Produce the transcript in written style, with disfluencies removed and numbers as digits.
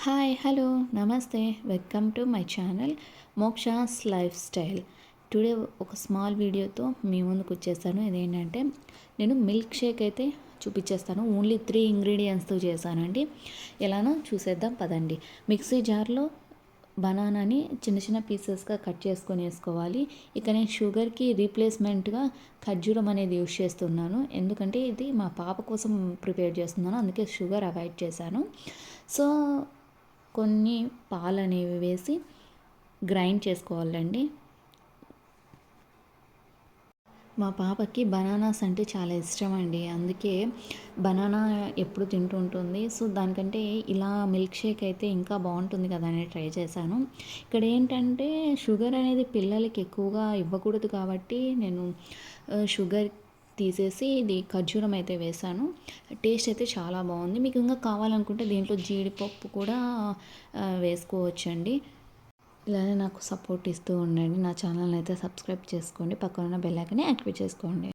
Hi hello నమస్తే welcome to my channel Moksha's lifestyle. Today ఒక small వీడియోతో మీ ముందుకు వచ్చేసాను. ఇదేంటంటే నేను మిల్క్ షేక్ అయితే చూపించేస్తాను. ఓన్లీ 3 ఇంగ్రీడియంట్స్తో చేశానండి. ఎలానో చూసేద్దాం పదండి. మిక్సీ జార్లో బనానాని చిన్న చిన్న పీసెస్గా కట్ చేసుకొని వేసుకోవాలి. ఇక నేను షుగర్కి రీప్లేస్మెంట్గా ఖర్జూరం అనేది యూస్ చేస్తున్నాను. ఎందుకంటే ఇది మా పాప కోసం ప్రిపేర్ చేస్తున్నాను, అందుకే షుగర్ అవాయిడ్ చేశాను. సో కొన్ని పాలు అనేవి వేసి గ్రైండ్ చేసుకోవాలండి. మా పాపకి బనానాస్ అంటే చాలా ఇష్టం అండి, అందుకే బనానా ఎప్పుడు తింటూ ఉంటుంది. సో దానికంటే ఇలా మిల్క్ షేక్ అయితే ఇంకా బాగుంటుంది కదా అని ట్రై చేశాను. ఇక్కడ ఏంటంటే షుగర్ అనేది పిల్లలకి ఎక్కువగా ఇవ్వకూడదు కాబట్టి నేను షుగర్ తీసేసి ఇది ఖర్జూరం అయితే వేసాను. టేస్ట్ అయితే చాలా బాగుంది. మీకు ఇంకా కావాలనుకుంటే దీంట్లో జీడిపప్పు కూడా వేసుకోవచ్చండి. ఇలానే నాకు సపోర్ట్ ఇస్తూ ఉండండి. నా ఛానల్ని అయితే సబ్స్క్రైబ్ చేసుకోండి, పక్కన ఉన్న బెల్ ఐకాన్ని యాక్టివేట్ చేసుకోండి.